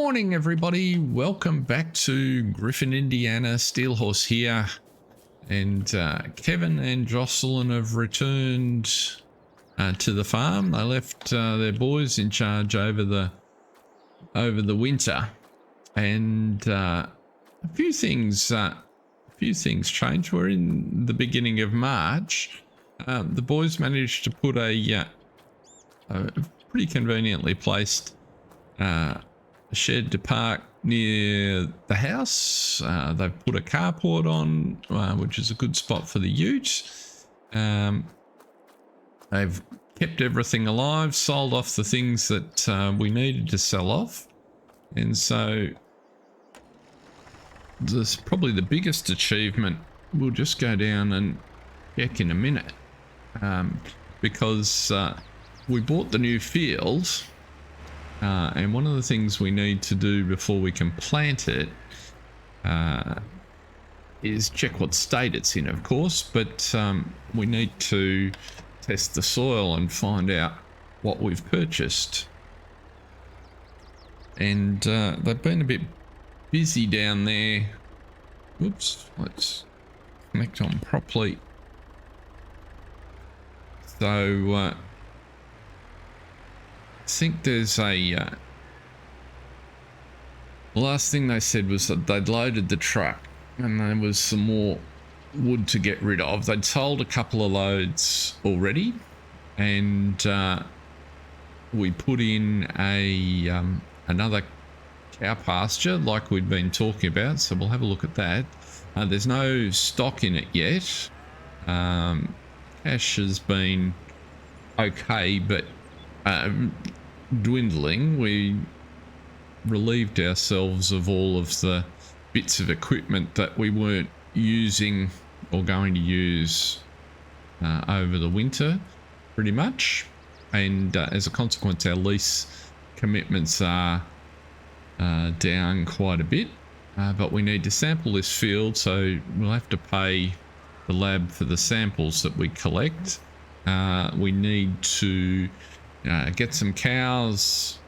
morning, everybody. Welcome back to Griffin Indiana. Steel Horse here, and Kevin and Jocelyn have returned to the farm. They left their boys in charge over the winter, and a few things changed. We're in the beginning of March. The boys managed to put a pretty conveniently placed shed to park near the house. They've put a carport on, which is a good spot for the utes. They've kept everything alive, sold off the things that we needed to sell off, and so this is probably the biggest achievement. We'll just go down and check in a minute, because we bought the new field. And one of the things we need to do before we can plant it is check what state it's in, of course, but we need to test the soil and find out what we've purchased. And they've been a bit busy down there. Oops, let's connect on properly. So I think there's the last thing they said was that they'd loaded the truck and there was some more wood to get rid of. They'd sold a couple of loads already, and we put in another cow pasture like we'd been talking about, so we'll have a look at that. There's no stock in it yet. Cash has been okay, but dwindling. We relieved ourselves of all of the bits of equipment that we weren't using or going to use over the winter, pretty much, and as a consequence our lease commitments are down quite a bit, but we need to sample this field, so we'll have to pay the lab for the samples that we collect. We need to get some cows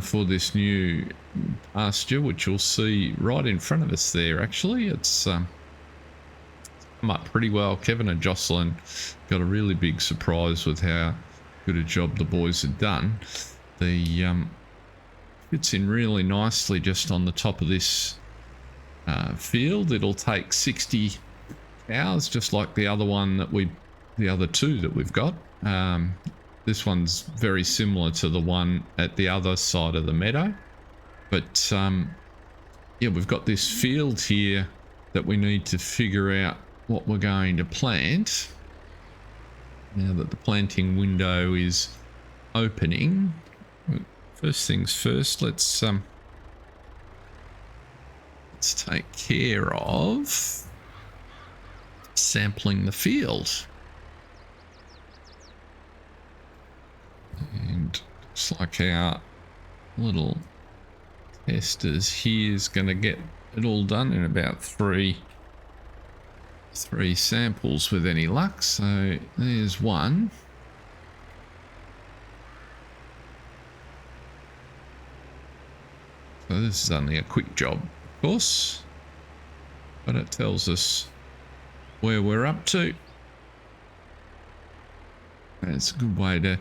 for this new pasture, which you'll see right in front of us there. Actually, it's come up pretty well. Kevin and Jocelyn got a really big surprise with how good a job the boys had done. The fits in really nicely just on the top of this field. It'll take 60 cows, just like the other two that we've got. This one's very similar to the one at the other side of the meadow, but yeah, we've got this field here that we need to figure out what we're going to plant now that the planting window is opening. First things first, let's take care of sampling the field. And it's like our little testers here is going to get it all done in about three samples with any luck. So there's one. So this is only a quick job, of course, but it tells us where we're up to. It's a good way to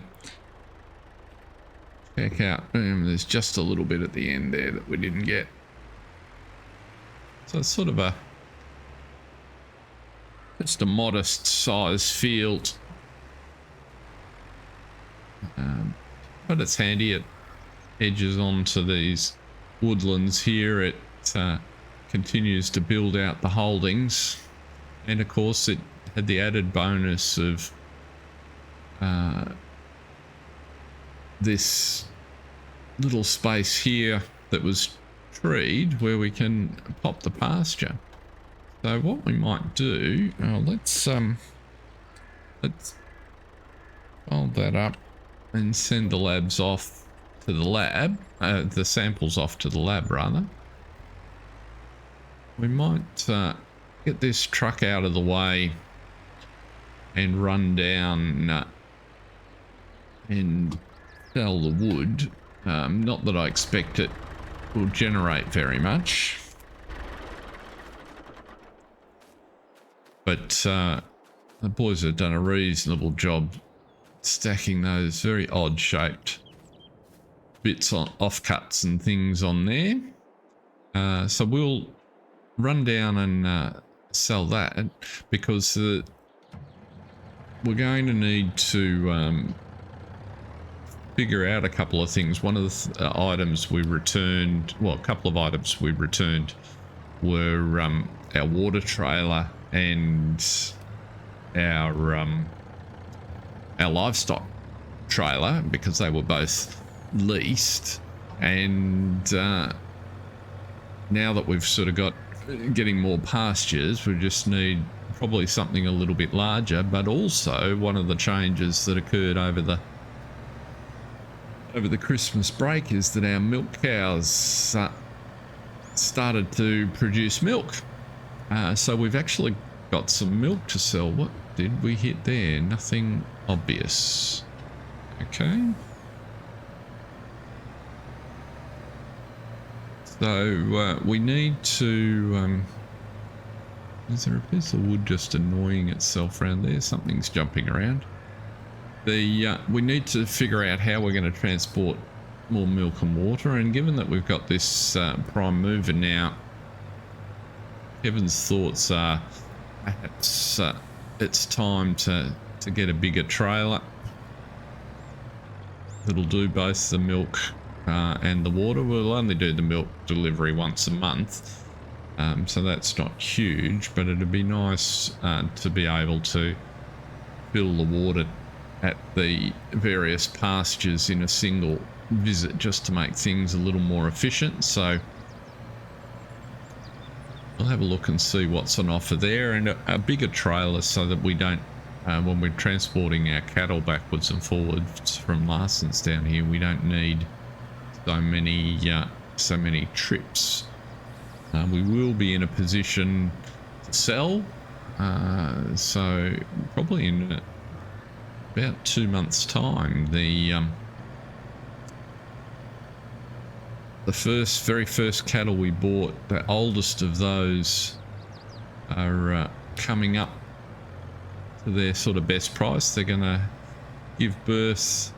check out. There's just a little bit at the end there that we didn't get. So it's sort of just a modest size field. But it's handy. It edges onto these woodlands here. It continues to build out the holdings. And of course it had the added bonus of this little space here that was treed where we can pop the pasture. So what we might do, let's fold that up and send the labs off to the lab, the samples off to the lab rather. We might get this truck out of the way and run down and sell the wood. Not that I expect it will generate very much. But the boys have done a reasonable job stacking those very odd shaped bits on offcuts and things on there. So we'll run down and sell that, because we're going to need to figure out a couple of things. One of the items we returned, well, a couple of items we returned were our water trailer and our livestock trailer, because they were both leased. And now that we've sort of got getting more pastures, we just need probably something a little bit larger. But also one of the changes that occurred over the Christmas break is that our milk cows started to produce milk. So we've actually got some milk to sell. What did we hit there? Nothing obvious. Okay. So we need to... is there a piece of wood just annoying itself around there? Something's jumping around. We need to figure out how we're going to transport more milk and water, and given that we've got this prime mover now, Kevin's thoughts are perhaps it's time to get a bigger trailer that'll do both the milk and the water. We'll only do the milk delivery once a month, so that's not huge, but it'd be nice to be able to fill the water at the various pastures in a single visit, just to make things a little more efficient. So we'll have a look and see what's on offer there, and a bigger trailer so that we don't, when we're transporting our cattle backwards and forwards from Larson's down here, we don't need so many trips. We will be in a position to sell, so probably in about 2 months' time, the very first cattle we bought, the oldest of those, are coming up to their sort of best price. They're going to give birth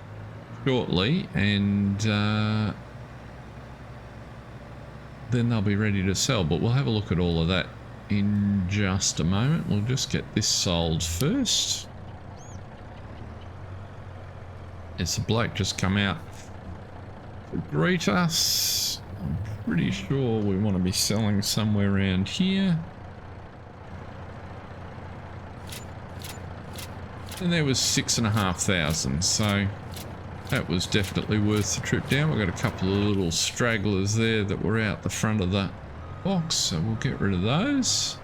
shortly, and then they'll be ready to sell. But we'll have a look at all of that in just a moment. We'll just get this sold first. It's a bloke just come out to greet us. I'm pretty sure we want to be selling somewhere around here. And there was 6,500, so that was definitely worth the trip down. We've got a couple of little stragglers there that were out the front of the box, so we'll get rid of those.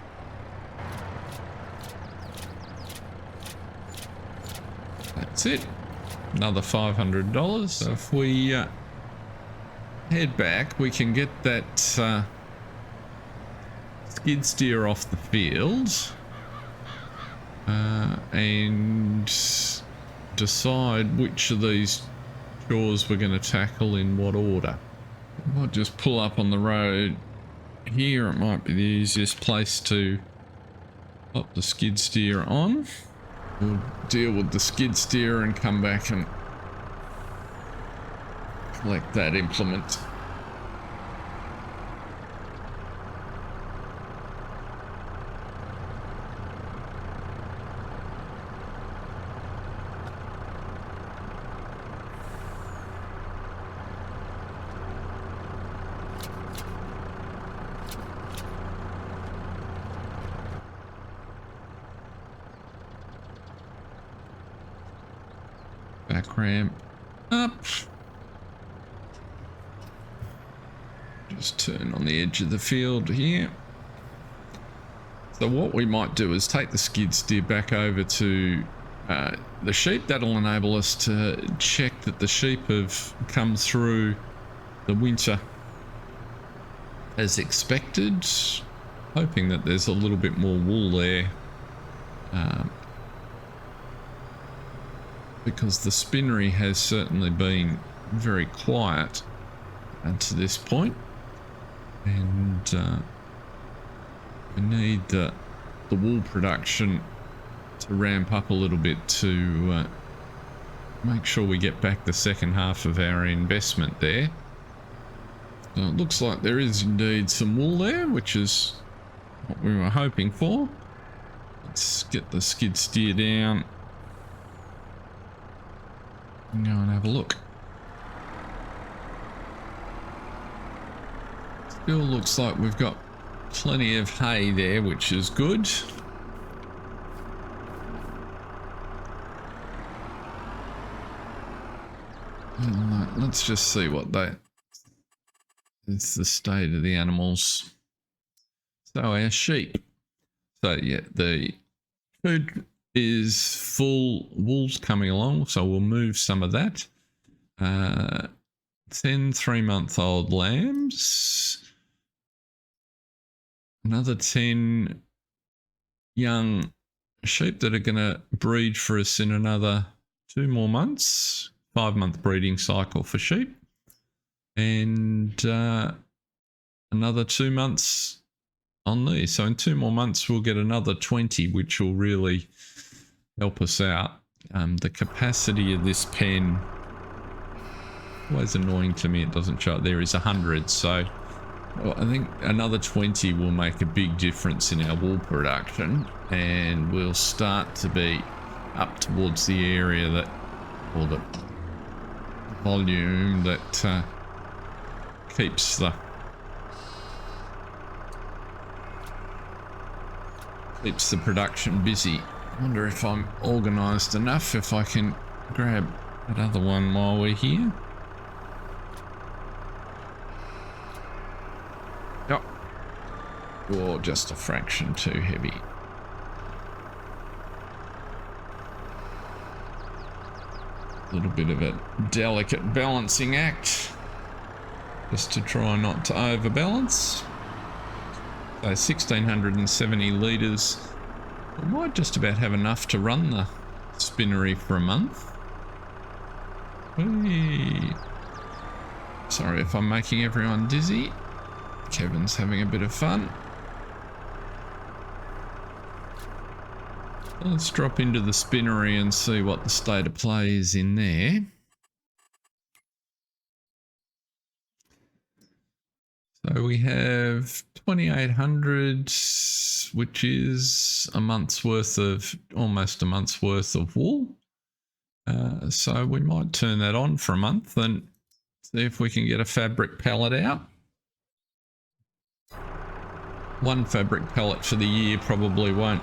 That's it. Another $500. So if we head back, we can get that skid steer off the field and decide which of these chores we're going to tackle in what order. I might just pull up on the road here. It might be the easiest place to pop the skid steer on. We'll deal with the skid steer and come back and collect that implement. Back ramp up. Just turn on the edge of the field here. So what we might do is take the skid steer back over to the sheep. That'll enable us to check that the sheep have come through the winter as expected, hoping that there's a little bit more wool there. Because the spinnery has certainly been very quiet to this point. and we need the wool production to ramp up a little bit to make sure we get back the second half of our investment there. So it looks like there is indeed some wool there, which is what we were hoping for. Let's get the skid steer down and go and have a look. Still looks like we've got plenty of hay there, which is good. And let's just see what that is, the state of the animals. So our sheep. So yeah, the food is full, wool's coming along, so we'll move some of that. 10 3-month-old lambs. Another 10 young sheep that are going to breed for us in another 2 more months. 5-month breeding cycle for sheep. And another 2 months on these. So in 2 more months, we'll get another 20, which will really help us out. The capacity of this pen, always annoying to me, it doesn't show it there, is 100. So well, I think another 20 will make a big difference in our wool production, and we'll start to be up towards the area that, or the volume that keeps the production busy. I wonder if I'm organised enough, if I can grab that other one while we're here. Yep. Or just a fraction too heavy. A little bit of a delicate balancing act, just to try not to overbalance. So 1670 litres. We might just about have enough to run the spinnery for a month. Hey. Sorry if I'm making everyone dizzy. Kevin's having a bit of fun. Let's drop into the spinnery and see what the state of play is in there. So we have 2,800, which is a month's worth of, almost a month's worth of wool. So we might turn that on for a month and see if we can get a fabric pallet out. One fabric pallet for the year probably won't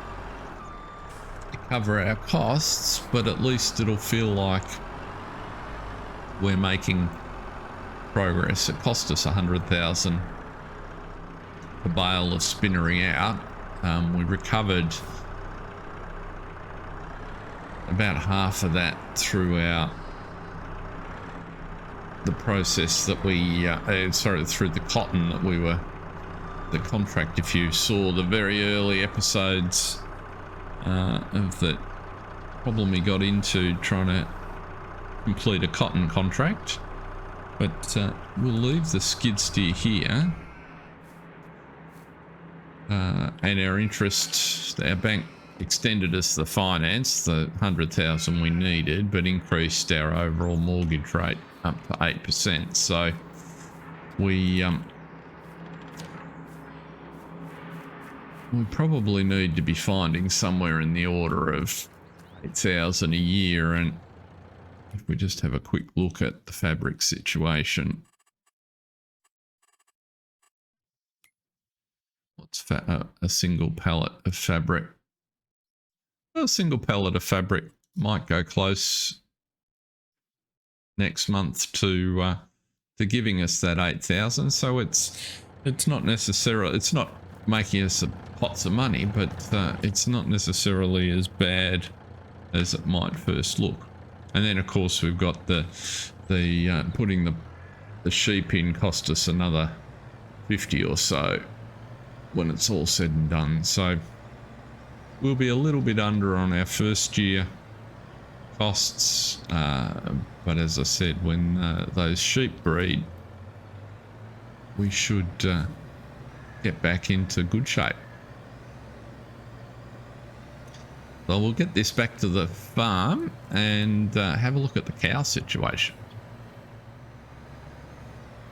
cover our costs, but at least it'll feel like we're making progress. It cost us 100,000 a bale of spinnery out. We recovered about half of that throughout the process that we through the cotton that we were the contract. If you saw the very early episodes of the problem we got into trying to complete a cotton contract. But we'll leave the skid steer here. And our interest, our bank extended us the finance, the 100,000 we needed, but increased our overall mortgage rate up to 8%. So we probably need to be finding somewhere in the order of 8,000 a year. And if we just have a quick look at the fabric situation. What's a single pallet of fabric? A single pallet of fabric might go close next month to giving us that 8,000. So it's not necessarily, it's not making us pots of money, but it's not necessarily as bad as it might first look. And then of course we've got the putting the sheep in cost us another 50 or so when it's all said and done. So we'll be a little bit under on our first year costs, but as I said, when those sheep breed, we should get back into good shape. So we'll get this back to the farm and have a look at the cow situation.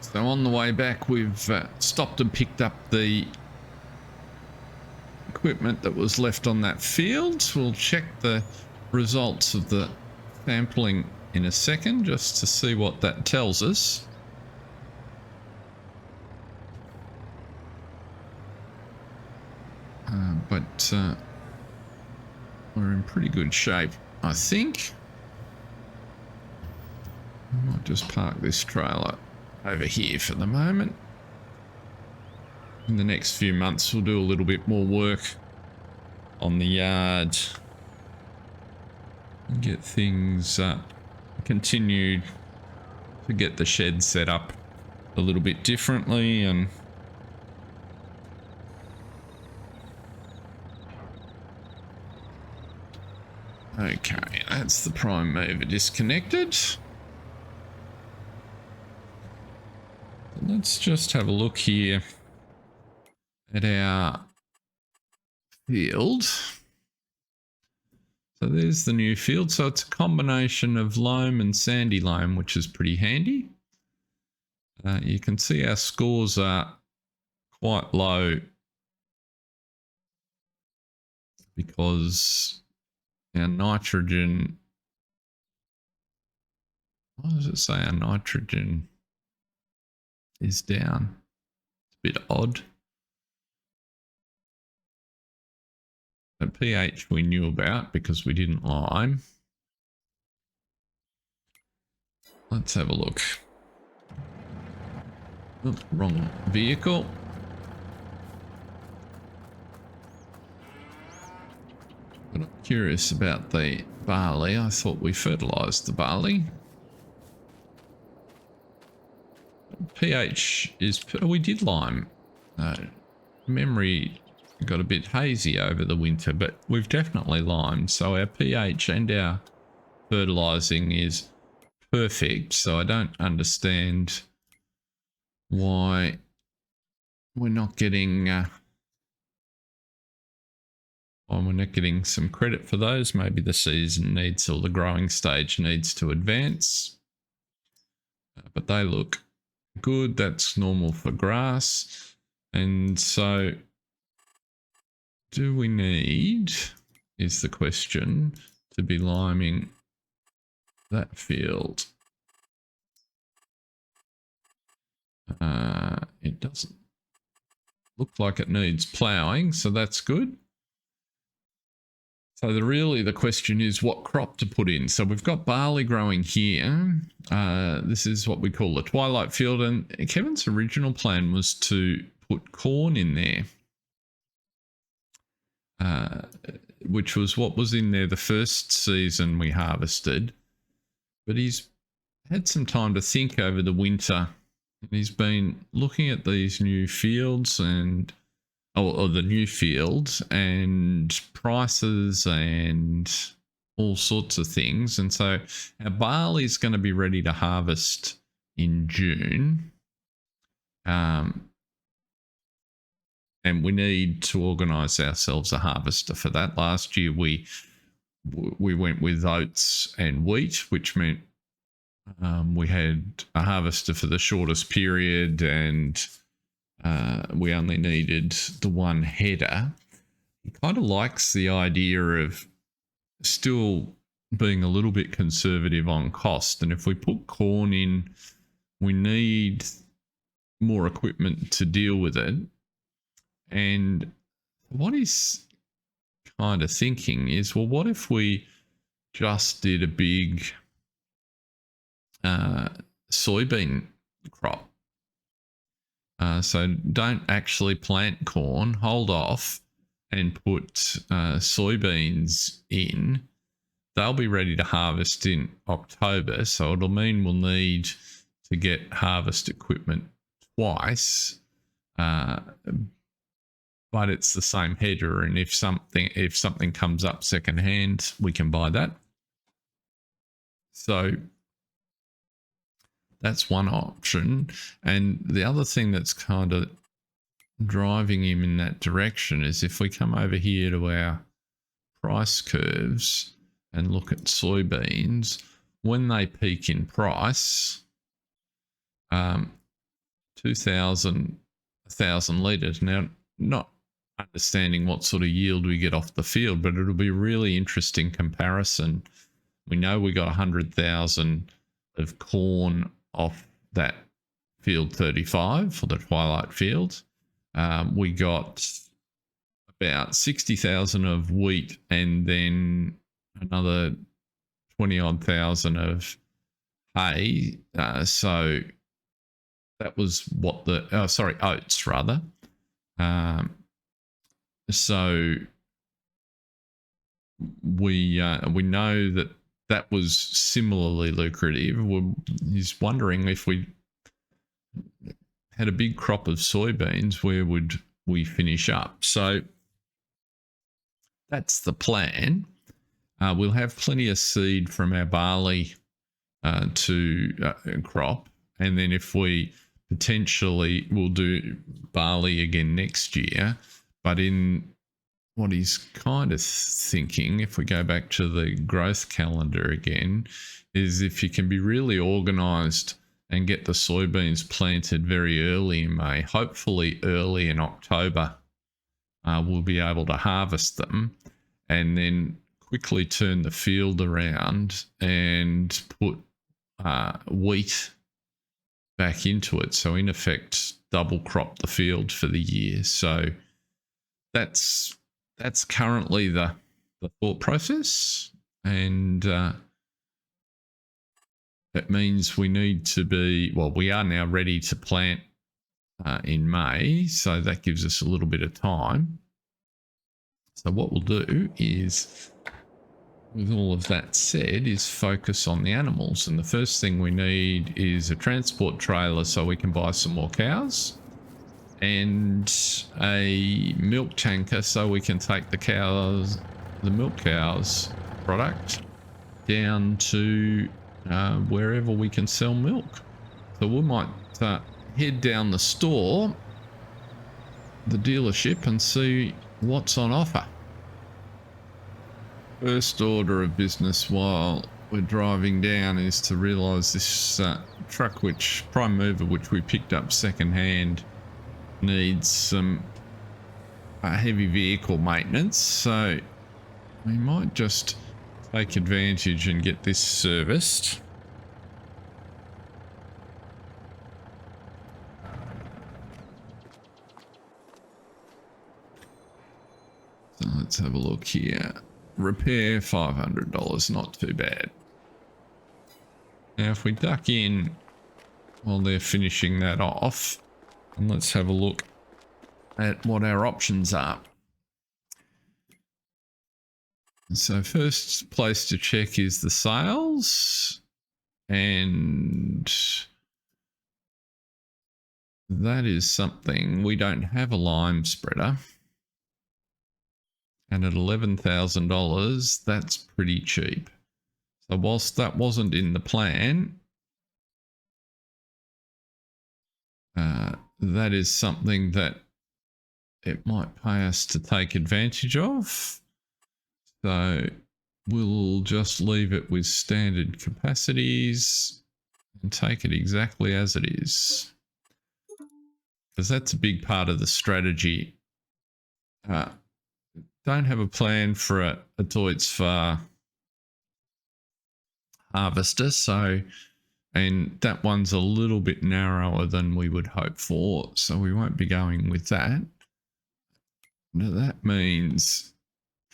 So on the way back, we've stopped and picked up the equipment that was left on that field. We'll check the results of the sampling in a second just to see what that tells us. But we're in pretty good shape, I think. I might just park this trailer over here for the moment. In the next few months, we'll do a little bit more work on the yard and get things continued to get the shed set up a little bit differently. And okay, that's the prime mover disconnected. Let's just have a look here at our field. So there's the new field. So it's a combination of loam and sandy loam, which is pretty handy. You can see our scores are quite low because our nitrogen, what does it say? Our nitrogen is down. It's a bit odd. The pH we knew about because we didn't lime. Let's have a look. Oh, wrong vehicle. But I'm curious about the barley. I thought we fertilized the barley. pH is, we did lime. Memory got a bit hazy over the winter, but we've definitely limed. So our pH and our fertilizing is perfect. So I don't understand why we're not getting some credit for those. Maybe the season needs, or the growing stage needs to advance. But they look good. That's normal for grass. And so do we need, is the question, to be liming that field? It doesn't look like it needs ploughing, so that's good. So the question is what crop to put in. So we've got barley growing here. This is what we call the twilight field, and Kevin's original plan was to put corn in there, which was what was in there the first season we harvested. But he's had some time to think over the winter, and he's been looking at these new fields and the new fields and prices and all sorts of things. And so our barley is going to be ready to harvest in June. And we need to organise ourselves a harvester for that. Last year we went with oats and wheat, which meant we had a harvester for the shortest period, and we only needed the one header. He kind of likes the idea of still being a little bit conservative on cost. And if we put corn in, we need more equipment to deal with it. And what he's kind of thinking is, well, what if we just did a big soybean crop? So don't actually plant corn, hold off and put soybeans in. They'll be ready to harvest in October, so it'll mean we'll need to get harvest equipment twice, but it's the same header, and if something comes up secondhand, we can buy that. So that's one option. And the other thing that's kind of driving him in that direction is if we come over here to our price curves and look at soybeans, when they peak in price, 2,000, 1,000 litres. Now, not understanding what sort of yield we get off the field, but it'll be a really interesting comparison. We know we got 100,000 of corn off that field 35 for the twilight field. We got about 60,000 of wheat and then another 20-odd thousand of hay. So that was what the oats rather. So we know that was similarly lucrative. He's wondering if we had a big crop of soybeans, where would we finish up? So that's the plan. We'll have plenty of seed from our barley to crop, and then if we potentially will do barley again next year, but in what he's kind of thinking, if we go back to the growth calendar again, is if you can be really organised and get the soybeans planted very early in May, hopefully early in October, we'll be able to harvest them and then quickly turn the field around and put wheat back into it. So in effect, double crop the field for the year. So that's currently the thought process, and that means we need to be, well, we are now ready to plant in May, so that gives us a little bit of time. So what we'll do is, with all of that said, is focus on the animals. And the first thing we need is a transport trailer so we can buy some more cows, and a milk tanker so we can take the milk cows product down to wherever we can sell milk. So we might head down the store, the dealership, and see what's on offer. First order of business while we're driving down is to realise this truck, prime mover, which we picked up second hand, needs some heavy vehicle maintenance. So we might just take advantage and get this serviced. So let's have a look here. Repair $500, not too bad. Now if we duck in while they're finishing that off, and let's have a look at what our options are. So first place to check is the sales, and that is something. We don't have a lime spreader, and at $11,000 that's pretty cheap. So whilst that wasn't in the plan, that is something that it might pay us to take advantage of. So we'll just leave it with standard capacities and take it exactly as it is, because that's a big part of the strategy. Don't have a plan for a Deutz Fahr harvester, so, and that one's a little bit narrower than we would hope for, so we won't be going with that. Now that means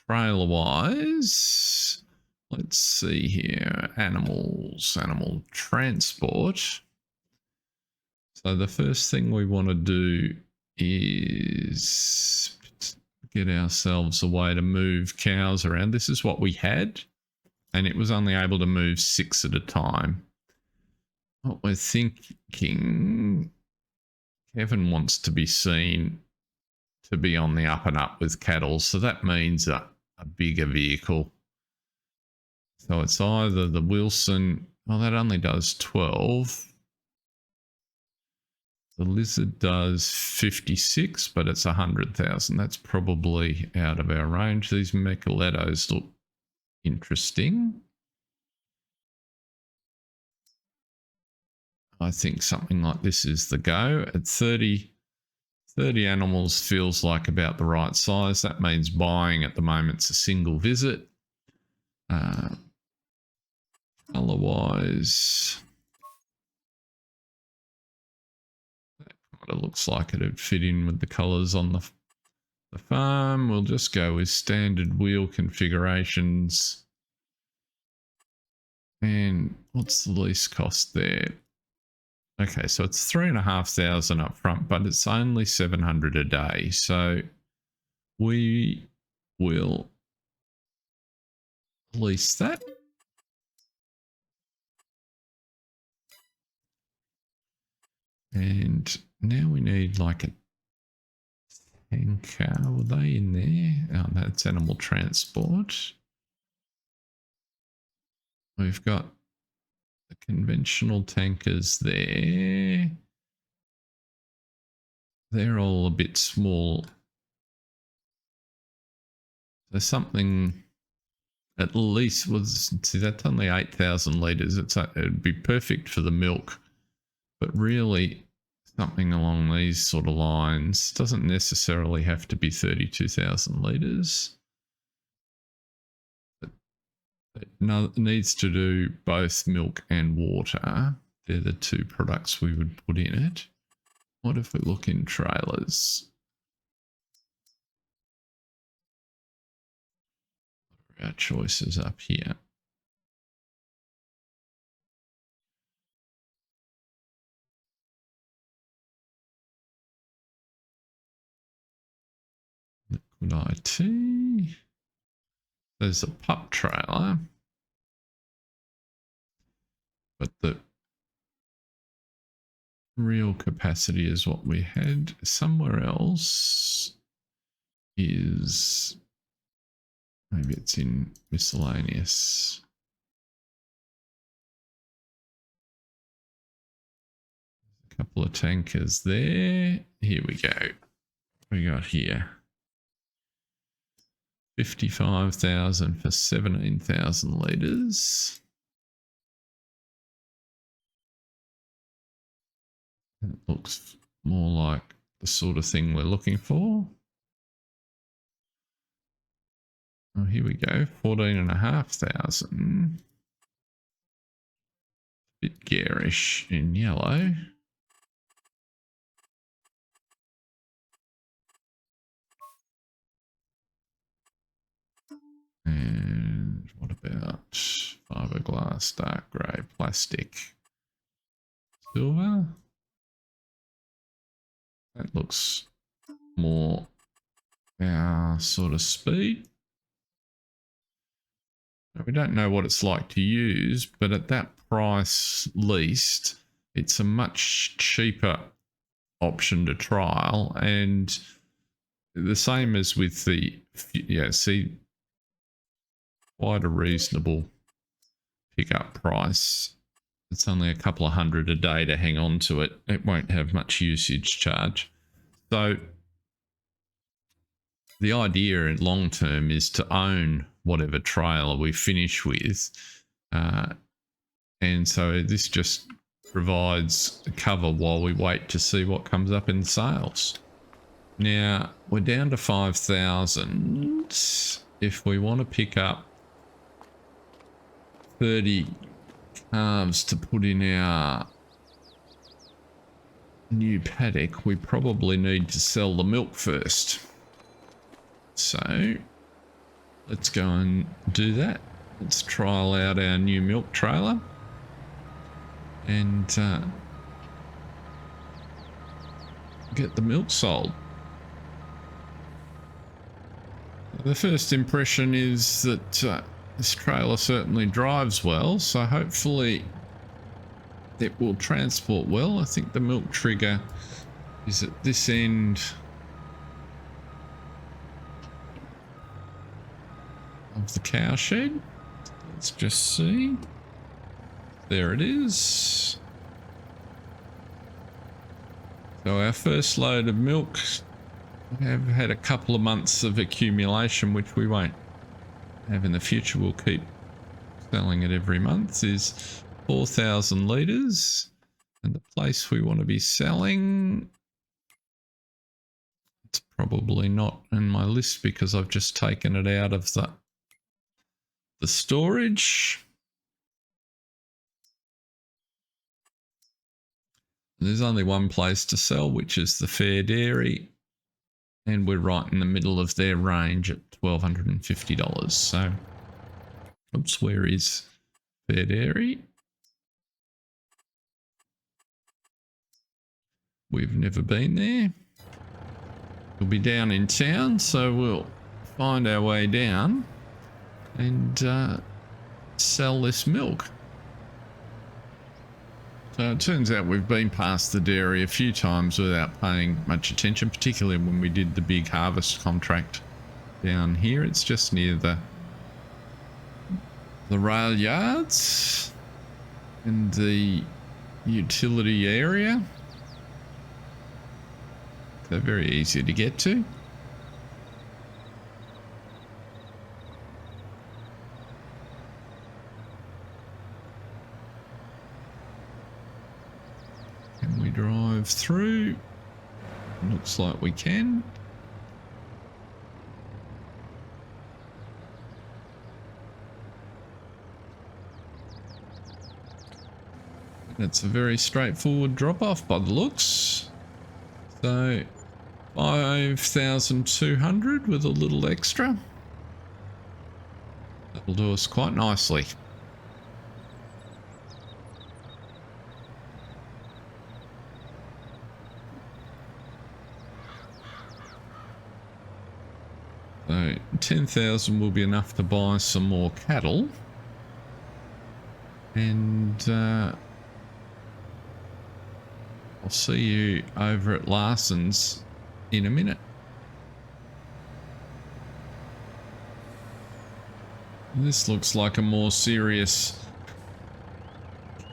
trailer wise, let's see here, animal transport. So the first thing we want to do is get ourselves a way to move cows around. This is what we had, and it was only able to move 6 at a time. What we're thinking, Kevin wants to be seen to be on the up and up with cattle, so that means a bigger vehicle. So it's either the Wilson, well, that only does 12. The lizard does 56, but it's 100,000. That's probably out of our range. These Michielettos look interesting. I think something like this is the go. At 30 animals feels like about the right size. That means buying at the moment's a single visit. Otherwise, that kind of looks like it'd fit in with the colours on the farm. We'll just go with standard wheel configurations. And what's the least cost there? Okay, so it's 3,500 up front, but it's only 700 a day. So we will lease that. And now we need like a tanker. Were they in there? Oh, that's animal transport. We've got the conventional tankers there. They're all a bit small. So something at least was, see, that's only 8,000 litres. It'd be perfect for the milk, but really something along these sort of lines doesn't necessarily have to be 32,000 litres. It needs to do both milk and water. They're the two products we would put in it. What if we look in trailers? What are our choices up here? Liquid IT. There's a pup trailer, but the real capacity is what we had. Somewhere else is, maybe it's in miscellaneous. A couple of tankers there. Here we go. We got here 55,000 for 17,000 litres. That looks more like the sort of thing we're looking for. Oh, here we go, 14,500. Bit garish in yellow. And what about fiberglass, dark grey, plastic, silver? That looks more our sort of speed. We don't know what it's like to use, but at that price least, it's a much cheaper option to trial. And the same as with the, yeah, see, quite a reasonable pickup price. It's only a couple of hundred a day to hang on to it. It won't have much usage charge. So the idea in long term is to own whatever trailer we finish with. And so this just provides cover while we wait to see what comes up in sales. Now we're down to 5,000. If we want to pick up 30 calves to put in our new paddock, we probably need to sell the milk first. So let's go and do that. Let's trial out our new milk trailer and get the milk sold. The first impression is that this trailer certainly drives well, so hopefully it will transport well. I think the milk trigger is at this end of the cow shed. Let's just see. There it is. So our first load of milk, we have had a couple of months of accumulation, which we won't have in the future. We'll keep selling it every month, is 4,000 litres. And the place we want to be selling, it's probably not in my list because I've just taken it out of the storage. There's only one place to sell, which is the Fair Dairy, and we're right in the middle of their range at $1,250. So, oops, where is Fair Dairy? We've never been there. We'll be down in town, so we'll find our way down and sell this milk. So it turns out we've been past the dairy a few times without paying much attention, particularly when we did the big harvest contract down here. It's just near the rail yards and the utility area. They're very easy to get to. Can we drive through? Looks like we can. It's a very straightforward drop off by the looks. So 5,200 with a little extra. That'll do us quite nicely. So 10,000 will be enough to buy some more cattle. And I'll see you over at Larson's in a minute. This looks like a more serious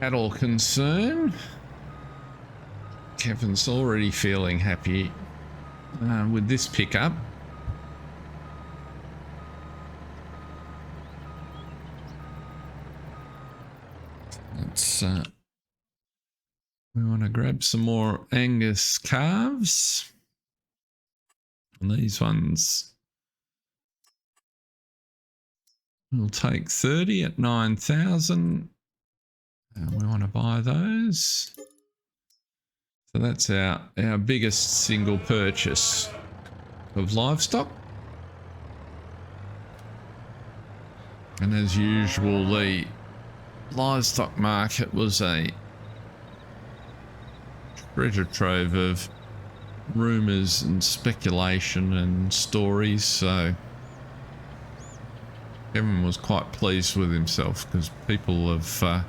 cattle concern. Kevin's already feeling happy with this pickup. Let's we want to grab some more Angus calves. And these ones we'll take 30 at 9,000. We want to buy those. So that's our biggest single purchase of livestock. And as usual, the livestock market was a treasure trove of rumours and speculation and stories, so Kevin was quite pleased with himself because people are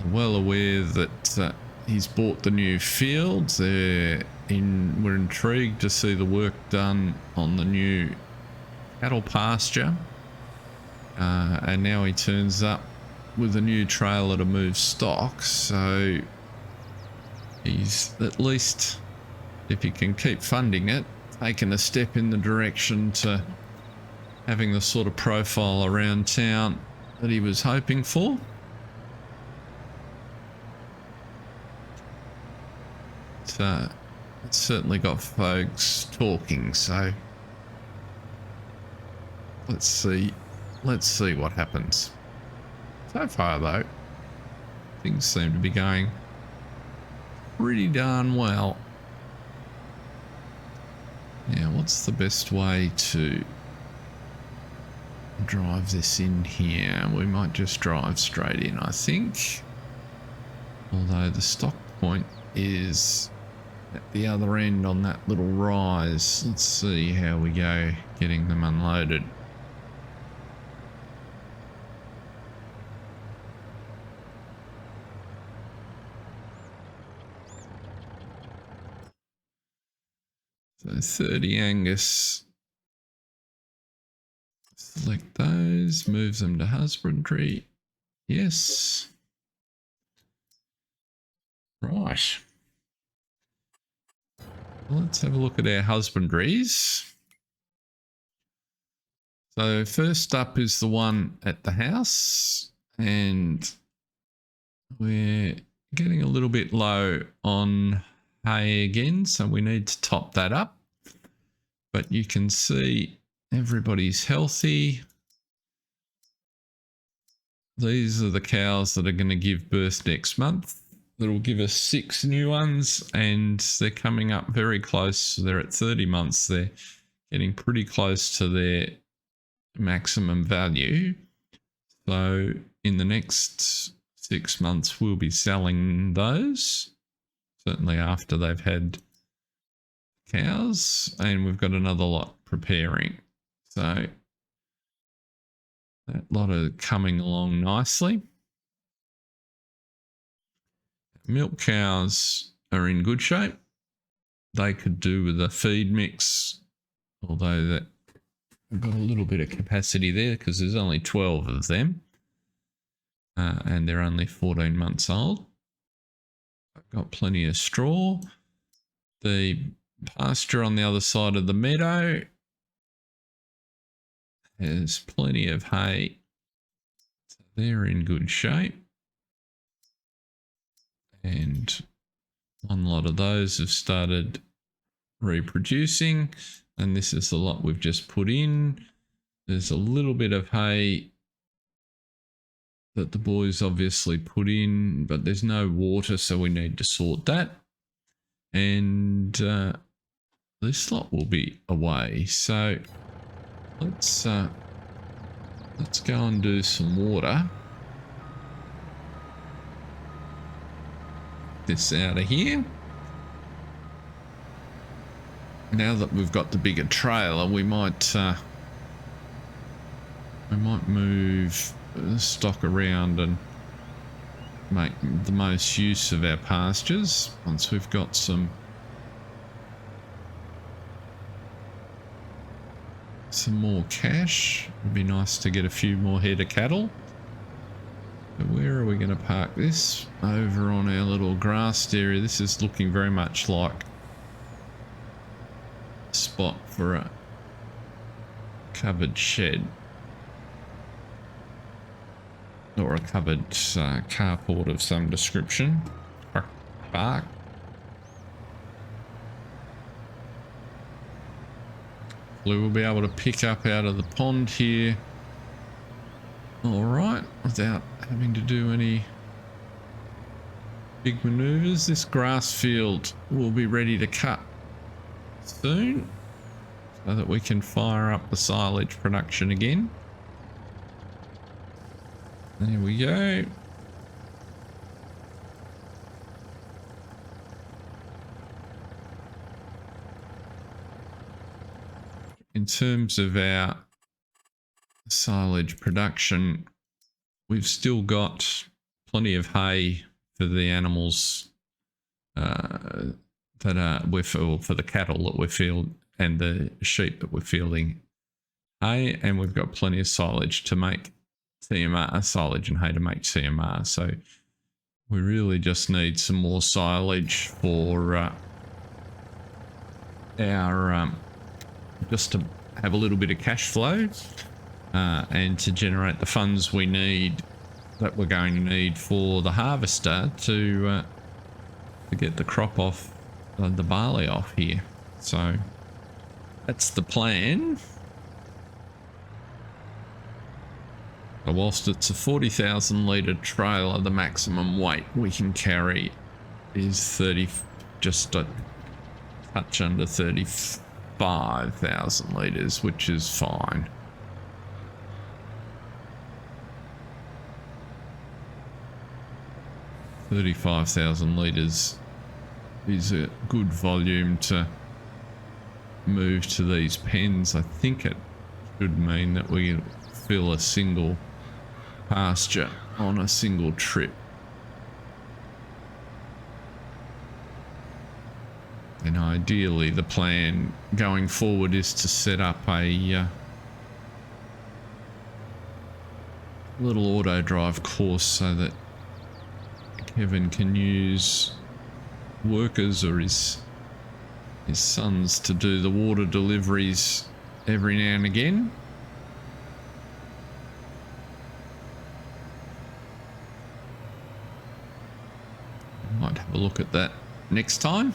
well aware that he's bought the new fields. We're intrigued to see the work done on the new cattle pasture, and now he turns up with a new trailer to move stock, so he's at least, if he can keep funding it, taken a step in the direction to having the sort of profile around town that he was hoping for. So it's certainly got folks talking, so let's see what happens. So far though, things seem to be going pretty darn well. Now, what's the best way to drive this in here? We might just drive straight in, I think. Although the stock point is at the other end on that little rise. Let's see how we go getting them unloaded. So 30 Angus. Select those, move them to husbandry. Yes. Right. let's have a look at our husbandries. So first up is the one at the house, and we're getting a little bit low on hay again, so we need to top that up. But you can see everybody's healthy. These are the cows that are going to give birth next month. That'll give us 6 new ones, and they're coming up very close. They're at 30 months. They're getting pretty close to their maximum value. So in the next 6 months, we'll be selling those, certainly after they've had cows, and we've got another lot preparing. So that lot are coming along nicely. Milk cows are in good shape. They could do with a feed mix, although that I've got a little bit of capacity there because there's only 12 of them, and they're only 14 months old. I've got plenty of straw. The pasture on the other side of the meadow has plenty of hay, so they're in good shape. And one lot of those have started reproducing, and this is the lot we've just put in. There's a little bit of hay that the boys obviously put in, but there's no water, so we need to sort that. And this lot will be away, so let's go and do some water. This out of here. Now that we've got the bigger trailer, we might move the stock around and make the most use of our pastures once we've got some more cash. It'd be nice to get a few more head of cattle. But where are we going to park this? Over on our little grassed area. This is looking very much like a spot for a covered shed. Or a covered carport of some description. Park. We'll be able to pick up out of the pond here. Alright, without having to do any big maneuvers. This grass field will be ready to cut soon so that we can fire up the silage production again. There we go. In terms of our silage production, we've still got plenty of hay for the animals that are for the cattle that we're fielding and the sheep that we're fielding hay, and we've got plenty of silage to make CMR, silage and hay to make CMR. So we really just need some more silage for our just to have a little bit of cash flow. And to generate the funds we need, that we're going to need for the harvester to get the crop off, the barley off here. So that's the plan. But whilst it's a 40,000 litre trailer, the maximum weight we can carry is just a touch under 35,000 litres, which is fine. 35,000 litres is a good volume to move to these pens. I think it should mean that we fill a single pasture on a single trip. And ideally the plan going forward is to set up a little auto drive course so that Kevin can use workers or his his sons to do the water deliveries every now and again. Might have a look at that next time.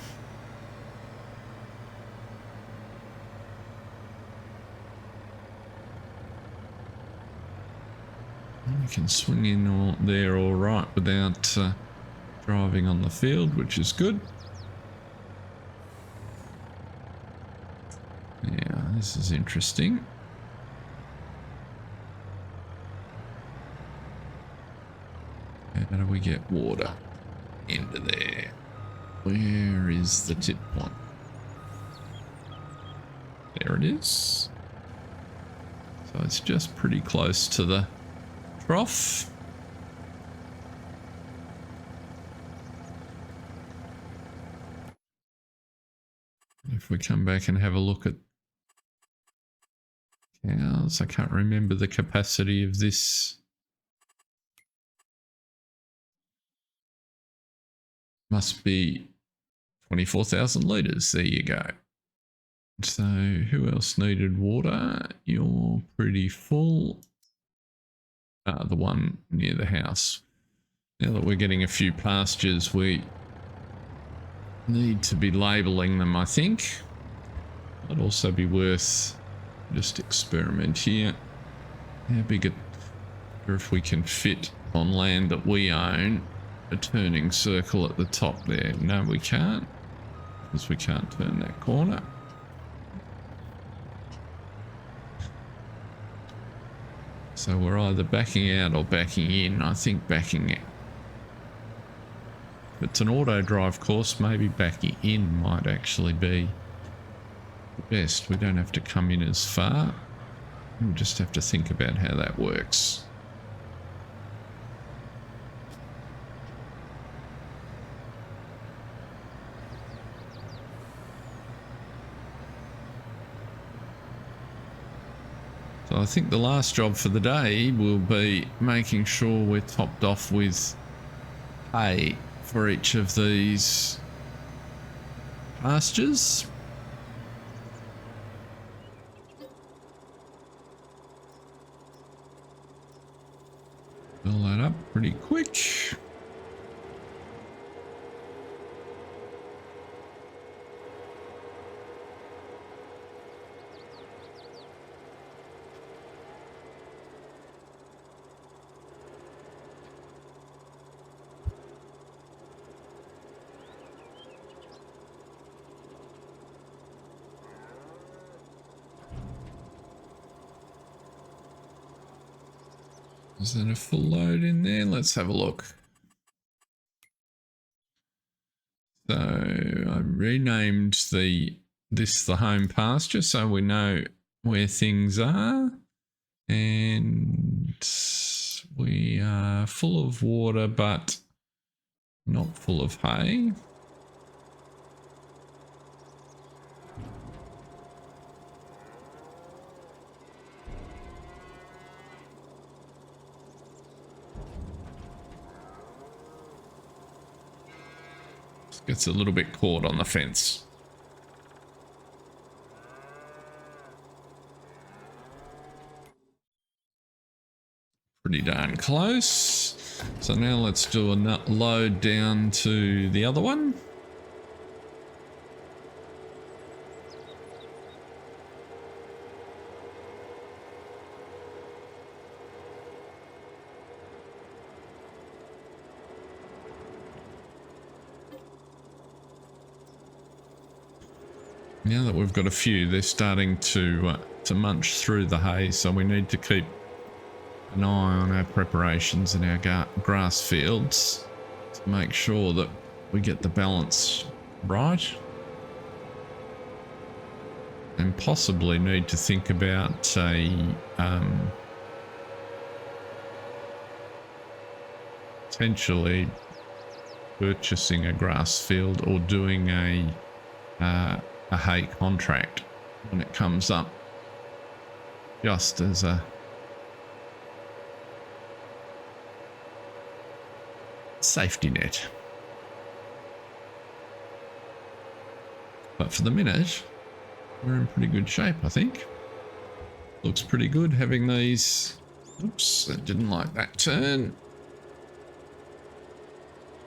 You can swing in all there all right without driving on the field, which is good. Yeah, this is interesting. How do we get water into there? Where is the tip point? There it is. So it's just pretty close to the trough. If we come back and have a look at cows, I can't remember the capacity of this. Must be 24,000 litres. There you go. So who else needed water? You're pretty full. The one near the house. Now that we're getting a few pastures, we need to be labelling them, I think. It'd also be worth just experiment here. How big if we can fit on land that we own a turning circle at the top there. No, we can't, because we can't turn that corner. So we're either backing out or backing in. I think backing out. If it's an auto drive course, maybe backing in might actually be the best. We don't have to come in as far. We just have to think about how that works. So I think the last job for the day will be making sure we're topped off with hay for each of these pastures. Fill that up pretty quick. Is that a full load in there? Let's have a look. So I renamed this the home pasture so we know where things are. And we are full of water but not full of hay. Gets a little bit caught on the fence. Pretty darn close. So now let's do a load down to the other one. Now that we've got a few, they're starting to munch through the hay, so we need to keep an eye on our preparations in our grass fields to make sure that we get the balance right. And possibly need to think about potentially purchasing a grass field or doing a hay contract when it comes up, just as a safety net. But for the minute, we're in pretty good shape, I think. Looks pretty good having these. Oops, I didn't like that turn.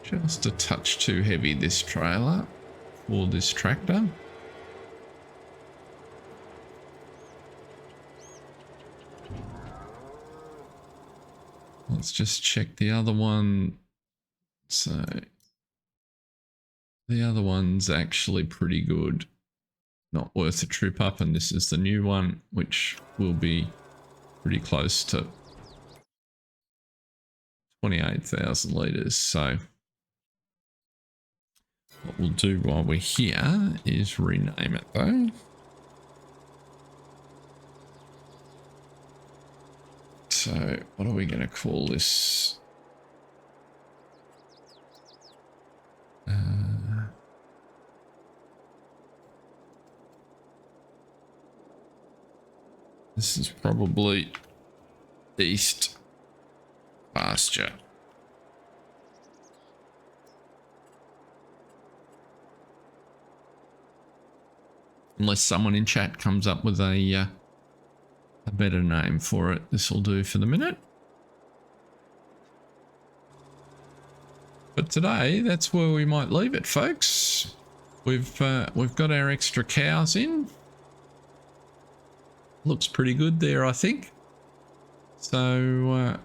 Just a touch too heavy, this trailer for this tractor. Let's just check the other one. So the other one's actually pretty good. Not worth a trip up, and this is the new one, which will be pretty close to 28,000 litres. So what we'll do while we're here is rename it though. So what are we going to call this? This is probably East Pasture. Unless someone in chat comes up with a better name for it, this will do for the minute. But today, that's where we might leave it, folks. We've got our extra cows in. Looks pretty good there, I think. So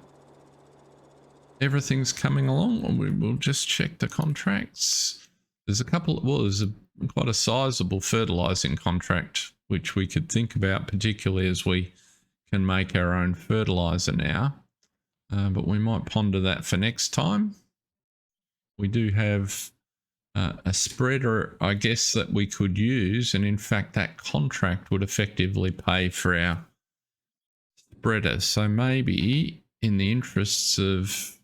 everything's coming along. We'll just check the contracts. There's a couple. Well, there's quite a sizable fertilizing contract which we could think about, particularly as we can make our own fertilizer now. But we might ponder that for next time. We do have a spreader, I guess, that we could use, and in fact that contract would effectively pay for our spreader. So maybe in the interests of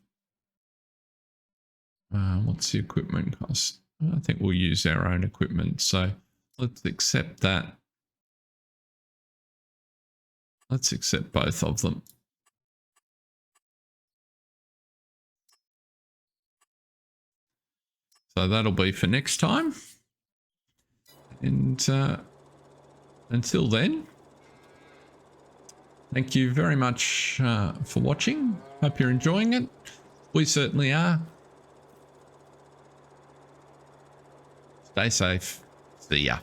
what's the equipment cost? I think we'll use our own equipment, so let's accept that. Let's accept both of them. So that'll be for next time. And until then, thank you very much for watching. Hope you're enjoying it. We certainly are. Stay safe. See ya.